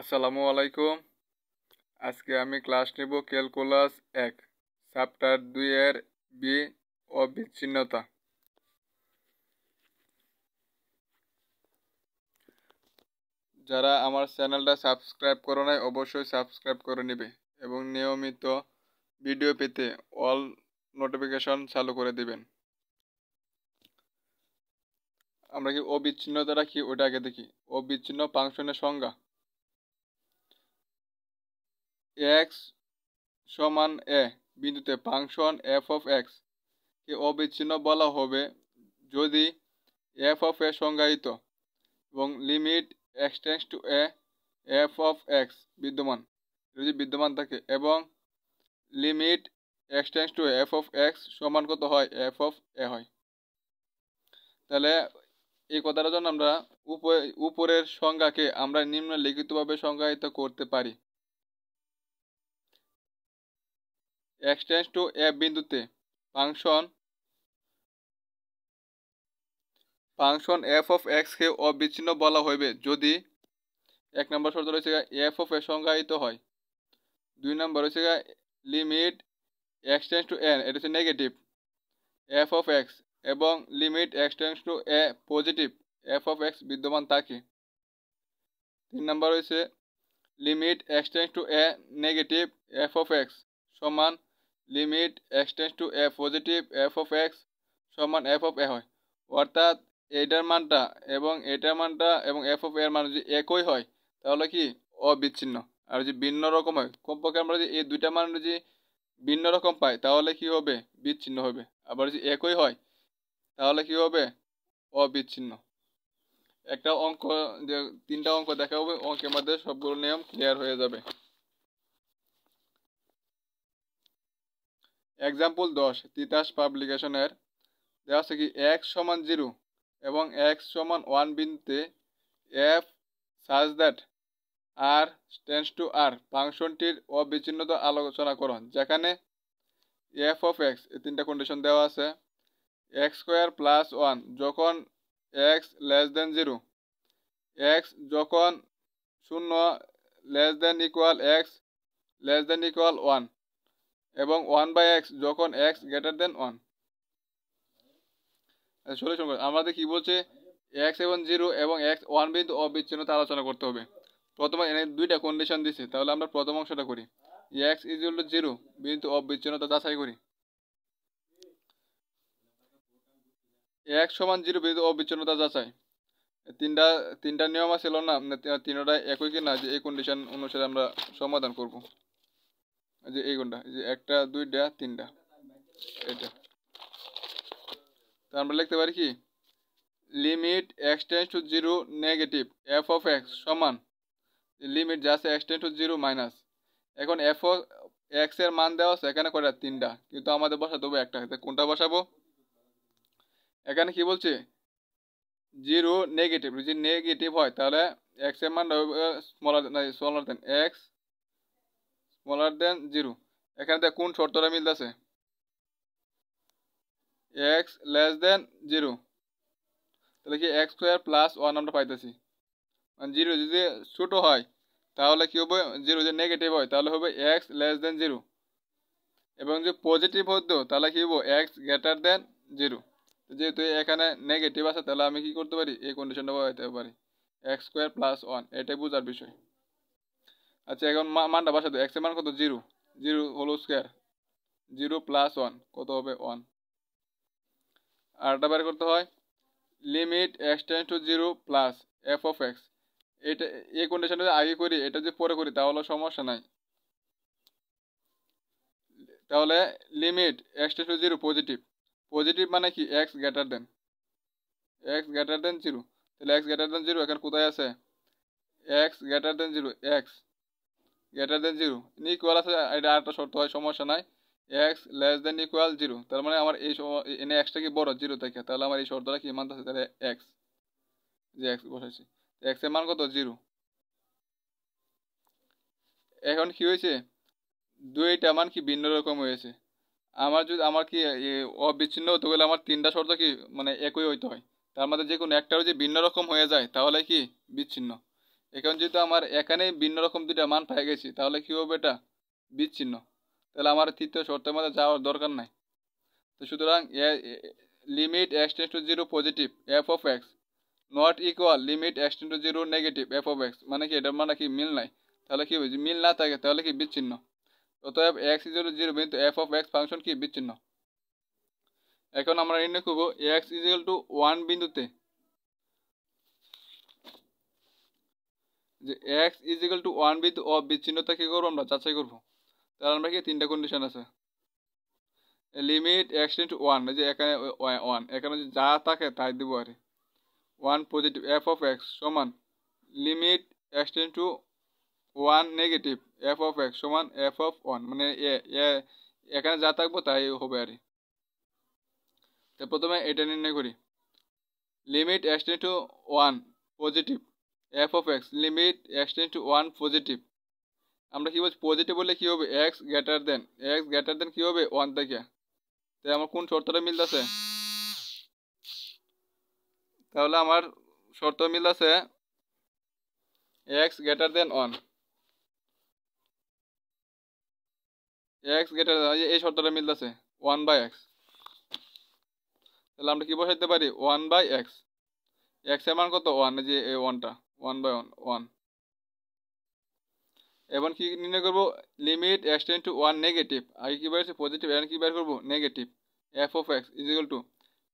আসসালামু আলাইকুম। আজকে আমি ক্লাস নেব ক্যালকুলাস 1 চ্যাপ্টার 2 এর বি অবিচ্ছিন্নতা। যারা আমার চ্যানেলটা সাবস্ক্রাইব করে নাই অবশ্যই সাবস্ক্রাইব করে নেবে এবং নিয়মিত ভিডিও পেতে অল নোটিফিকেশন চালু করে দিবেন। আমরা কি অবিচ্ছিন্নতাটা কি ওটা আগে দেখি। অবিচ্ছিন্ন ফাংশনের সংজ্ঞা x সমান a বিন্দুতে ফাংশন f অফ x কে অবিচ্ছিন্ন বলা হবে যদি f অফ a সংজ্ঞায়িত এবং limit x tends to a f of x যদি বিদ্যমান থাকে এবং limit x tends to f of x সমান কত হয় f অফ a হয়। তাহলে এই কথাটার জন্য আমরা উপরের সংজ্ঞাকে আমরা নিম্নলিখিতভাবে সংজ্ঞায়িত করতে পারি। x টেন্ডস টু a বিন্দুতে ফাংশন f অফ x কে অবিচ্ছিন্ন বলা হইবে যদি এক নম্বর শর্ত রয়েছে f অফ a সংজ্ঞায়িত হয়, দুই নম্বর হচ্ছে limit x tends to n এটা হচ্ছে নেগেটিভ f অফ x এবং limit x tends to a positive f of x বিদ্যমান থাকে। তিন নম্বর হচ্ছে limit x tends to a negative f of x সমান limit x tends to a positive f of x সমান f of a হয়। অর্থাৎ এটার মানটা এবং এটার মানটা এবং f অফ a এর মান যদি একই হয় তাহলে কি অবিচ্ছিন্ন। আর যদি ভিন্ন রকম হয়, কমপক্ষে আমরা যদি এই দুইটা মান যদি ভিন্ন রকম পাই তাহলে কি হবে বিচ্ছিন্ন হবে। আবার যদি একই হয় তাহলে কি হবে অবিচ্ছিন্ন। একটা অঙ্ক যে তিনটা অঙ্ক দেখা হবে, অঙ্কের মধ্যে সবগুলো নিয়ম ক্লিয়ার হয়ে যাবে। এক্সাম্পল 10 তিতাস পাবলিকেশনের দেওয়া আছে কি x সমান 0 এবং x সমান 1 বিন্দুতে f such that r tends to r ফাংশনটির অবিচ্ছিন্নতা আলোচনা করো, যেখানে f অফ x এই তিনটা কন্ডিশন দেওয়া আছে। x স্কয়ার প্লাস 1 যখন x লেস দেন 0, x যখন 0 less than equal x less than equal 1 এবং 1/x যখন x গ্রেটার দেন 1। সলিউশন আমাদের কি বলছে x এবং 0 এবং x 1 বিন্দু অবিচ্ছিন্নতা আলোচনা করতে হবে। প্রথমে এখানে দুইটা কন্ডিশন দিছে, তাহলে আমরা প্রথম অংশটা করি। x ইকুয়াল টু 0 বিন্দু অবিচ্ছিন্নতা যাচাই করি। x সমান 0 বিন্দু অবিচ্ছিন্নতা যাচাই। তিনটা নিয়ম ছিল না, তিনটা একই কিনা যে এই কন্ডিশন অনুসারে আমরা সমাধান করব। যে এই কোনটা যে একটা দুইটা তিনটা এটা, তো আমরা লিখতে পারি কি limit x tends to 0 negative f of x সমান লিমিট যা আছে x টেন্ডস টু 0 মাইনাস। এখন f অফ x এর মান দেওয়া আছে এখানে কয়টা তিনটা, কিন্তু আমাদের বসাতে হবে একটা। কোনটা বসাবো? এখানে কি বলছে 0 নেগেটিভ, যদি নেগেটিভ হয় তাহলে x এর মান হবে স্মলার দেন x স্মলার দেন 0। এখানে দেখ কোন শর্তটা মিলতেছে, x লেস দেন 0, তাহলে কি x স্কয়ার প্লাস 1 আমরা পাইতেছি। 0 যদি ছোট হয় তাহলে কি হবে 0 যদি নেগেটিভ হয় তাহলে হবে x লেস দেন 0 এবং যদি পজিটিভ হতো তাহলে কি হবে x গ্রেটার দেন 0। যেহেতু এখানে নেগেটিভ আছে তাহলে আমি কি করতে পারি এই কন্ডিশনটা বসাতে পারি x স্কয়ার প্লাস 1, এটাই বোঝার বিষয়। আচ্ছা এখন মানটা বসাতে, x এর মান কত 0, 0 হোল স্কয়ার 0 প্লাস 1 কত হবে 1। আর এটা বের করতে হয় limit x tends to 0 plus f of x। এটা এই কন্ডিশনটা যদি আগে করি এটা যদি পরে করি তাহলে সমস্যা নাই। তাহলে limit x tends to 0 positive, positive মানে কি x গ্রেটার দেন 0। তাহলে x গ্রেটার দেন 0 এখন কোথায় আছে x greater than 0, x greater than 0 equal আছে, এটা আরেকটা শর্ত হয় সমস্যা নাই x লেস দেন ইকুয়াল 0। তার মানে আমার এই এনে x টা কি বড় 0 থেকে, তাহলে আমার এই শর্তটা কি মানতেছে তাহলে x, যে x বসাইছি x এর মান কত 0। এখন কি হয়েছে দুইটা মান কি ভিন্ন রকম হয়েছে। আমার কি অবিচ্ছিন্ন হতে গেলে আমার তিনটা শর্ত কি মানে একই হইতে হয়, তার মধ্যে যে কোনো একটা যদি ভিন্ন রকম হয়ে যায় তাহলে কি বিচ্ছিন্ন। এখন যেহেতু আমার এখানেই ভিন্ন রকম দুইটা মান পেয়ে গেছি, তাহলে কী হবে, এটা বিচ্ছিন্ন। তাহলে আমার তৃতীয় শর্তের মধ্যে যাওয়ার দরকার নাই। তো সুতরাং limit x tends to zero positive f of x not equal limit x tends to zero negative f of x, মানে কি এটার মানে কি মিল নাই। তাহলে কি হবে, মিল না থাকে তাহলে কি বিচ্ছিন্ন। অতএব এক্স ইজ জিরো বিন্দু এফ অফ এক্স ফাংশন কি বিচ্ছিন্ন। এখন আমরা নির্ণয় করবো এক্স ইজ টু ওয়ান বিন্দুতে যে এক্স ইজ টু ওয়ান বিন্দু অবিচ্ছিন্নতা কি করবো, আমরা যাচাই করবো। তাহলে আমরা কি তিনটা কন্ডিশন আছে, limit x tends to one, যে এখানে ওয়ান, এখানে যা থাকে তাই দিব আর one positive f of x সমান limit x tends to one negative f of x সমান এফ অফ ওয়ান, মানে এখানে যা থাকবো তাই হবে আর। তো প্রথমে এটা নির্ণয় করি, limit x tends to one positive f of x limit x tends to one positive. আমরা কি বলছি, পজিটিভ বললে কি হবে, এক্স গ্রেটার দেন কি হবে ওয়ান থেকে। তাই আমার কোন শর্তটা মিলতেছে, তাহলে আমার শর্ত মিলতেছে x greater than one, x greater than, এই শর্তটা মিলতেছে ওয়ান বাই এক্স। তাহলে আমরা কি বসাইতে পারি, ওয়ান বাই এক্স, এক্স এর মান কত ওয়ান, যে এই ওয়ানটা ওয়ান বাই ওয়ান ওয়ান। এখন কি নির্ণয় করবো, limit x tends to one negative, আগে কি বের হচ্ছে পজিটিভ, এখন কি বের করবো negative f of x is equal to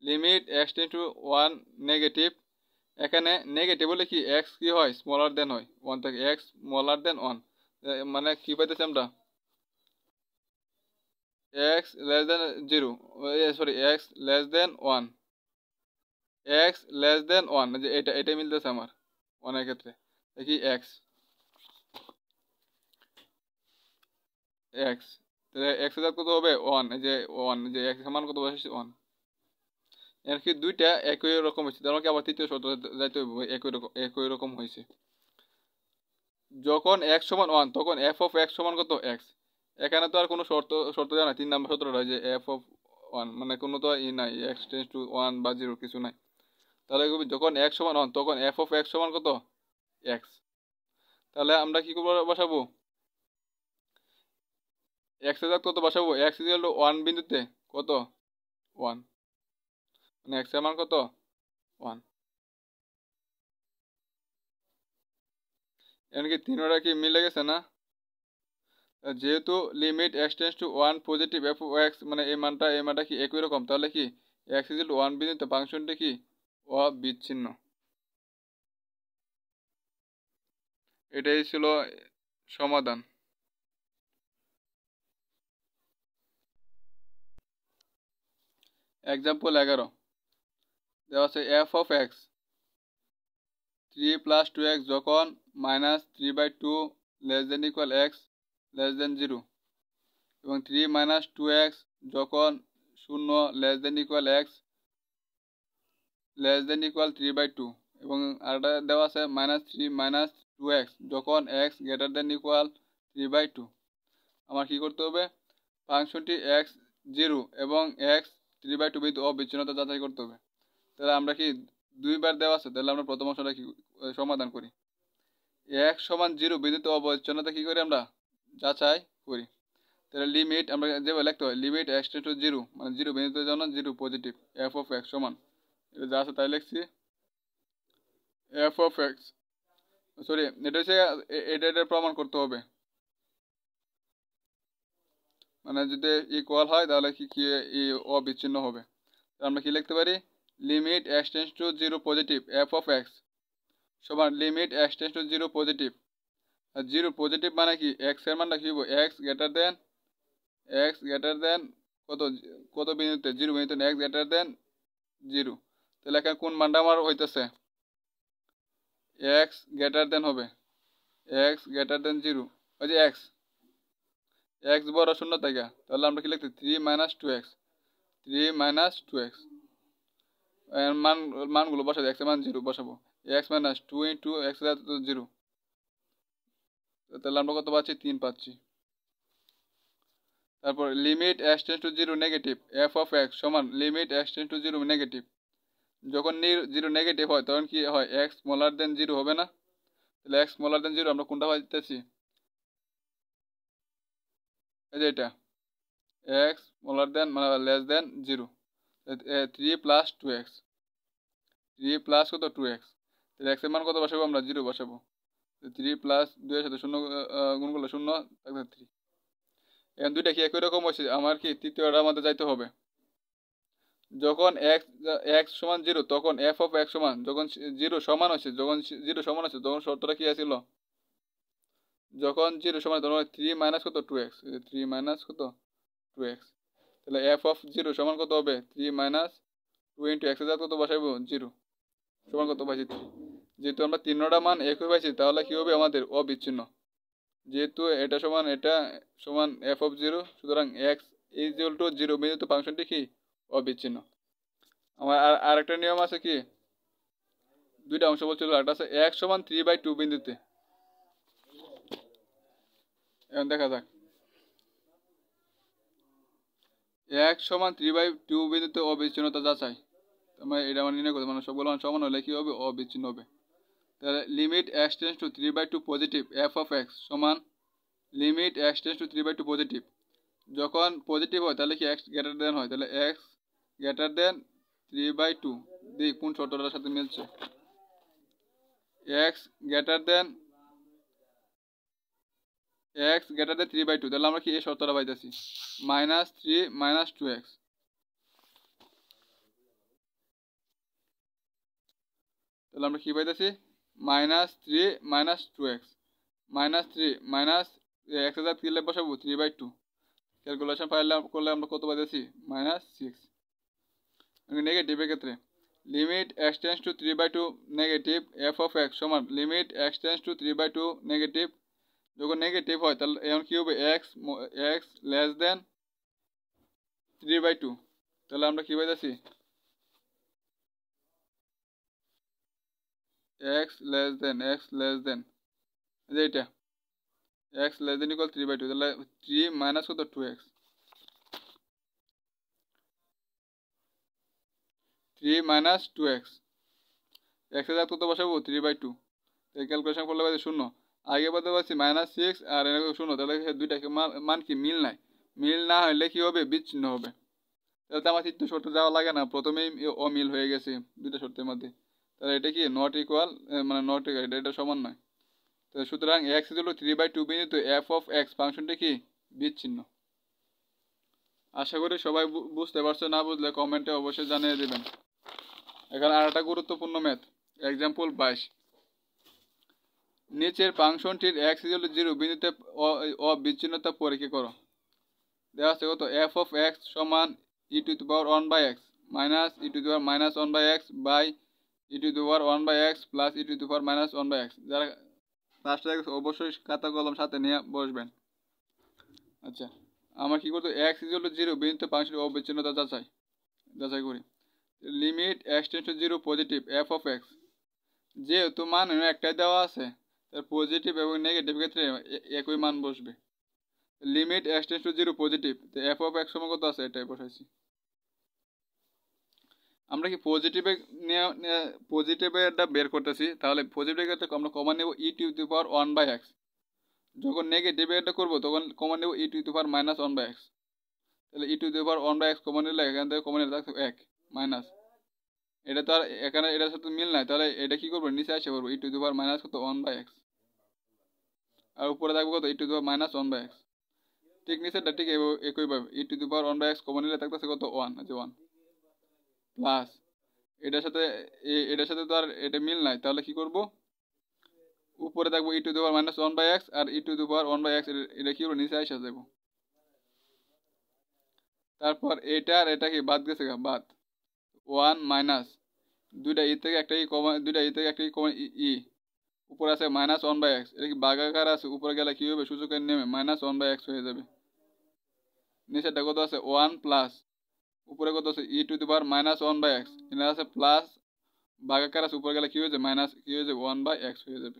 limit x tends to one negative. এখানে নেগেটিভ হলে কি এক্স কি হয়, স্মলার দেন হয় ওয়ান থেকে, এক্স স্মলার দেন ওয়ান, মানে কি পাইতেছি আমরা x less than zero, sorry x less than one, x less than one, যে এটা মিলতেছে আমার ওয়ানের ক্ষেত্রে, দেখি এক্স এক্স, তাহলে এক্স এর কত হবে ওয়ান, যে ওয়ান, যে এক্স সমান কত বসেছে ওয়ান। এর কি দুইটা একই রকম হয়েছে, তার মানে আবার তৃতীয় শর্ত যাইতে হবে, একই রকম হয়েছে। যখন এক্স সমান ওয়ান তখন এফ অফ এক্স সমান কত এক্স। এখানে তো আর কোনো শর্ত দেয় না, 3 নম্বর শর্তটা যে এফ অফ ওয়ান, মানে কোনো তো ই নাই, এক্স টেন্স টু ওয়ান বা জিরো কিছু নাই। তাহলে যখন এক্স সমান ওয়ান তখন এফ অফ এক্স সমান কত এক্স। তাহলে আমরা কি করবো, বসাবো এক্স এর কত বসাবো, এক্স ইজ ওয়ান বিন্দুতে কত ওয়ান, মানে এক্স এর মান কত ওয়ান। এমনকি তিনটা কি মিলে গেছে না, যেহেতু limit x tends to one positive f of x, মানে এই মানটা কি একই রকম, তাহলে কি এক্স ইজ ওয়ান বিন্দুতে ফাংশনটি কি অবিচ্ছিন্ন। এটাই ছিল সমাধান। এক্সাম্পল 11 দেওয়া আছে F of x 3 plus 2x যখন minus 3/2 less than equal x less than zero, এবং 3 মাইনাস 2x যখন 0 less than equal x less than equal 3/2, এবং আরেকটা দেওয়া আছে মাইনাস 3 মাইনাস 2x যখন এক্স গ্রেটার দেন ইকুয়াল 3/2। আমার কি করতে হবে, ফাংশনটি এক্স জিরো এবং এক্স 3/2 বিন্দু অবিচ্ছিন্নতা যাচাই করতে হবে। তাহলে আমরা কি দুইবার দেওয়া আছে, তাহলে আমরা প্রথম অংশটা কি সমাধান করি, এক্স সমান জিরো বিন্দুতে অবিচ্ছিন্নতা কি করি আমরা যাচাই করি। তাহলে লিমিট আমরা যেভাবে লিখতে হয়, limit x tends to zero, মানে জিরো বিন্দুতে জন্য zero positive f of x সমান, এটা যা আছে তাই লিখছি এফ অফ এক্স, সরি এটা হচ্ছে এটা প্রমাণ করতে হবে, মানে যদি ইকুয়াল হয় তাহলে কি কি অবিচ্ছিন্ন হবে। আমরা কি লিখতে পারি, limit x tends to zero positive f of x সমান limit x tends to zero positive, আর জিরো পজিটিভ মানে কি এক্স এর মানটা কি হবে, এক্স গ্রেটার দেন কত কত বিন্দুতে জিরো বিন্দুতে এক্স গ্রেটার দেন জিরো। তাহলে এখানে কোন মানটা আমার হইতেছে, এক্স গ্রেটার দেন হবে, এক্স গ্রেটার দেন জিরো, ওই যে এক্স বড় শূন্য থেকে, তাহলে আমরা কি লিখতে 3 মাইনাস 2x, 3 মাইনাস 2x মানগুলো বসাবো, এক্স এর মান জিরো বসাবো, x minus 2 into x zero, তাহলে আমরা কত পাচ্ছি 3 পাচ্ছি। তারপর limit x tends to zero negative f of x সমান limit x tends to zero negative, যখন জিরো নেগেটিভ হয় তখন কি হয়, এক্স স্মলার দেন জিরো হবে না, তাহলে x স্মলার দেন 0 আমরা কোনটা পাইতেছি এই যে এটা x স্মলার দেন মানে less than 0 3 plus 2x 3 plus কত 2x তাহলে x এর মান কত বসাবো আমরা 0 বসাবো 3 প্লাস 2 এর সাথে 0 গুণ করলে 0 থাকবে 3 এখন দুইটা কি একই রকম হচ্ছে আমার কি তৃতীয়টা আমাদের যাইতে হবে যখন x সমান 0 তখন f অফ x সমান যখন 0 সমান হচ্ছে যখন 0 সমান হচ্ছে তখন শর্তটা কি আছিল যখন 0 সমান তখন 3 মাইনাস কত 2x 3 মাইনাস কত 2x তাহলে f অফ 0 সমান কত হবে 3 মাইনাস 2 ইন্টু x এর কত বসাবো 0 সমান কত পাইছি 3 যেহেতু আমরা তিনটা মান একই পাইছি তাহলে কি হবে আমাদের অবিচ্ছিন্ন যেহেতু এটা সমান f অফ 0 সুতরাং x ইজ ইকুয়াল টু 0 বিন্দুতে ফাংশনটি কি অবিচ্ছিন্ন আমার আরেকটা নিয়ম আছে কি দুইটা অংশ বলছিল একটা আছে x সমান 3/2 বিন্দুতে এখন দেখা যাক x সমান 3/2 বিন্দুতে অবিচ্ছিন্নতা যাচাই আমরা এটা নির্ণয় করতে মানে সবগুলো মান সমান হলে কি হবে অবিচ্ছিন্ন হবে তাহলে limit x tends to 3/2 positive f of x সমান limit x tends to 3/2 positive যখন পজিটিভ হয় তাহলে কি x গ্রেটার দেন হয় তাহলে x গ্রেটার দেন 3/2 দেখি কোন শর্তটার সাথে মিলছে x গ্রেটার দেন 3/2 তাহলে আমরা কি এই শর্তটা পাইতেছি -3 - 2x তাহলে আমরা কি পাইতেছি -3 - 2x -3 মাইনাস x এর জায়গায় 3 বসাবো 3/2 ক্যালকুলেশন ফাইল করলে আমরা কত পাইতেছি -6 নেগেটিভের ক্ষেত্রে limit x tends to 3/2 negative f of x সমান limit x tends to 3/2 negative যখন নেগেটিভ হয় তাহলে এখন কি হবে x লেস দেন 3/2 তাহলে আমরা কি পাইতেছি x লেস দেন যে এটা x লেস দেন ইকুয়াল 3/2 তাহলে 3 মাইনাস কত 2x 3 মাইনাস 2x x এর জায়গায় কত বসাবো 3/2 এই ক্যালকুলেশন করলে পাচ্ছি 0 আগে বলতে পারছি -6 আর এরকম 0 তাহলে দুইটা মান কি মিল নাই মিল না হলে কি হবে বিচ্ছিন্ন হবে তাহলে তো আমার তৃতীয় শর্তে যাওয়া লাগে না প্রথমেই অমিল হয়ে গেছে দুইটা শর্তের মধ্যে তাহলে এটা কি নট ইকুয়াল মানে নট ইকুয়াল এটা সমান নয় তো সুতরাং x ইকুয়াল টু 3/2 বিন্দুতে f অফ x ফাংশনটি কি বিচ্ছিন্ন আশা করি সবাই বুঝতে পারছো না বুঝলে কমেন্টে অবশ্যই জানিয়ে দেবেন এখানে আরেকটা গুরুত্বপূর্ণ ম্যাথ এক্সাম্পল 22 নিচের ফাংশনটির x ইকুয়াল টু 0 বিন্দুতে অবিচ্ছিন্নতা পরীক্ষা করো দেওয়া আছে কত f অফ x সমান e to the power 1/x minus e to the power minus 1/x by e to the power 1/x plus e to the power minus 1/x যারা ক্লাসটা অবশ্যই খাতা কলম সাথে নিয়ে বসবেন আচ্ছা আমার কি করতে x ইকুয়াল টু 0 বিন্দুতে ফাংশনের অবিচ্ছিন্নতা যাচাই করি limit x tends to 0 positive f of x যেহেতু মান একটাই দেওয়া আছে তার পজিটিভ এবং নেগেটিভ ক্ষেত্রে একই মান বসবে limit x tends to 0 positive তো f অফ x সমান কত আছে এটাই বসাইছি আমরা কি পজিটিভেরটা বের করতেছি তাহলে পজিটিভের ক্ষেত্রে আমরা কমন নেব e to the power 1/x যখন নেগেটিভেরটা করব তখন কমন নেব e to the power minus 1/x তাহলে e to the power 1/x common নিলে এখান থেকে কমন নিলে থাকবে 1 মাইনাস এটা তো আর এখানে এটার সাথে মিল নাই তাহলে এটা কি করবো নিচে আসে করবো e to the power minus কত 1/x আর উপরে থাকবে কত e to the power minus 1/x ঠিক নিচেটা ঠিক একইভাবে e to the power 1/x common নিলে থাকতেছে কত 1 আছে 1 প্লাস এটার সাথে তো আর এটা মিল নাই তাহলে কি করব উপরে থাকবো e to the power minus 1/x আর e to the power 1/x এটা কি করবো নিচে আসে যাবো তারপর এটা আর এটা কি বাদ গেছে বাদ 1 মাইনাস দুইটা ই থেকে একটা ই কমন ই উপরে আছে মাইনাস 1/x এটা কি ভাগাকার আছে উপরে গেলে কি হবে সূচকের নেমে মাইনাস 1/x হয়ে যাবে নিচেরটা কত আছে 1 প্লাস উপরে কত আছে e to the power minus 1/x এখানে আছে প্লাস ভাগাকার আছে উপরে গেলে কি হয়ে যাবে মাইনাস কি হয়ে যাবে 1/x হয়ে যাবে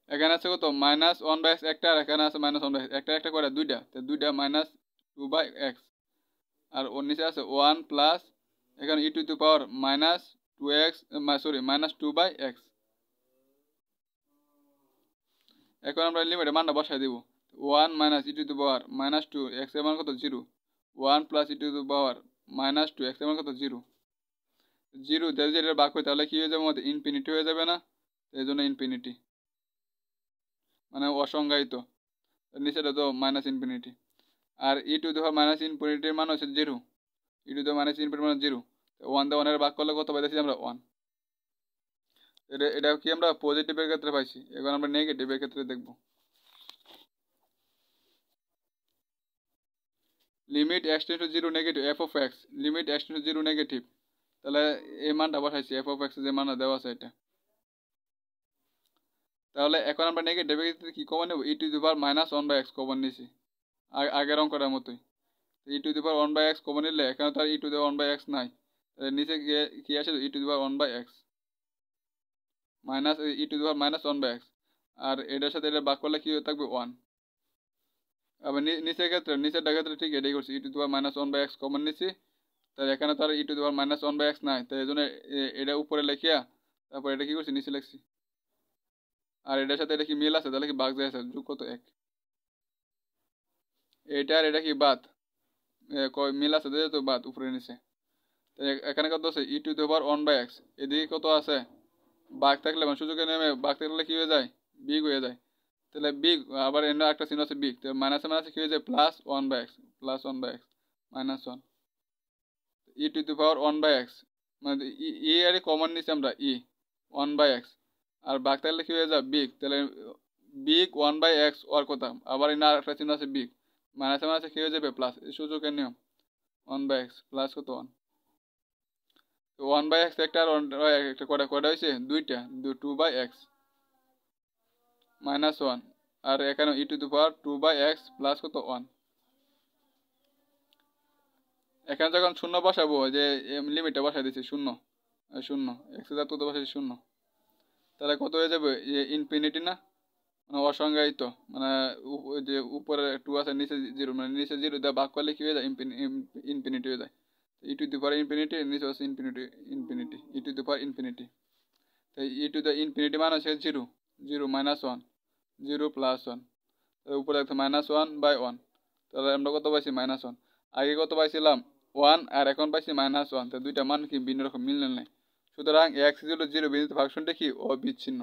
এখানে আছে কত মাইনাস 1/x একটা আর এখানে আছে মাইনাস 1/x একটা করে দুইটা মাইনাস 2/x আর ওর নিচে আছে 1 প্লাস এখানে e to the power minus 2x sorry minus 2/x এখন আমরা লিমিটের মানটা বসাই দিব 1 minus e to the power minus 2 x এর মান কত 0 1 plus E to the power minus 2 x এর মান কত 0 0 যদি এটা ভাগ করি তাহলে কি হয়ে যাবে আমাদের ইনফিনিটি হয়ে যাবে না এই জন্য ইনফিনিটি মানে অসংজ্ঞায়িত নিচেটা তো মাইনাস ইনফিনিটি আর e to the power minus ইনফিনিটির মান হচ্ছে 0 ই টু দি মাইনাস ইনফিনিটির মান 0 1 দিয়ে 1 এর ভাগ করলে কত পাইতেছি আমরা 1 এটা কি আমরা পজিটিভের ক্ষেত্রে পাইছি এখন আমরা নেগেটিভের ক্ষেত্রে দেখব limit x tends to 0 negative f of x limit x tends to 0 negative তাহলে এই মানটা বসাইছি f অফ x যে মানটা দেওয়া আছে এটা তাহলে এখন আমরা নেগেটিভের ক্ষেত্রে কি কমন নেব e to the power minus 1/x common নিছি আগের অঙ্কটার মতোই ই to the power 1/x common নিলে এখানে তো আর e to the power 1/x নাই নিচে কি আসে e to the power 1/x minus e to the power minus 1/x আর এটার সাথে এটা ভাগ করলে কি হয়ে থাকবে 1 আবার নিচের ক্ষেত্রে ঠিক এটাই করছি e to the power minus 1/x common নিছি তাহলে এখানে তো আর e to the power minus 1/x নাই তাই এই জন্য এটা উপরে লিখিয়া তারপর এটা কি করছি নিচে লিখছি আর এটার সাথে এটা কি মিল আছে তাহলে কি ভাগ যায় আছে যোগ কত 1 এটা আর এটা কি বাদ মিল আছে তো বাদ উপরে নিচে এখানে কত আছে ই টু দি পাওয়ার 1/x এদিকে কত আছে ভাগ থাকলে মানে সুযোগে নেমে ভাগ থাকলে কি হয়ে যায় বিগ হয়ে যায় তাহলে বিগ আবার এন্য একটা চিহ্ন আছে বিগ তো মাইনাসে মাইনাসে কি হয়ে যায় plus 1/x minus 1 E to the power 1/x মানে ই আর কমন নিছি আমরা ই 1/x আর ভাগ থাকলে কি হয়ে যায় বিগ তাহলে বিগ 1/x ওর কথা আবার এন্য একটা চিহ্ন আছে বিগ মাইনাসে মাইনাসে কি হয়ে যাবে প্লাস সুযোগের নিয়ম 1/x প্লাস কত 1 তো 1/x একটা আর একটা কয়টা হয়েছে দুইটা 2/x মাইনাস 1 আর এখানে ই to the power 2/x plus কত 1 এখানে যখন শূন্য বসাবো যে লিমিটটা বসাই দিচ্ছি শূন্য এক্স এর তো বসাইছি শূন্য তাহলে কত হয়ে যাবে ইনফিনিটি না মানে অসংজ্ঞায়িত মানে যে উপরে 2 আছে নিচে 0 মানে নিচে 0 দিয়ে ভাগ করলে কি হয়ে যায় ইনফিনিটি হয়ে যায় ই টু দি পাওয়ার ইনফিনিটি নিচে আছে infinity E to the power infinity তো ই টু দি ইনফিনিটি মানে হচ্ছে 0 মাইনাস 1 0 প্লাস 1 উপরে একটা মাইনাস 1/1 তাহলে আমরা কত পাইছি মাইনাস 1 আগে কত পাইছিলাম 1 আর এখন পাইছি মাইনাস 1 তো দুইটা মান কি ভিন্ন রকম মিলন নাই সুতরাং x 0 বিন্দুতে ফাংশনটা কি অবিচ্ছিন্ন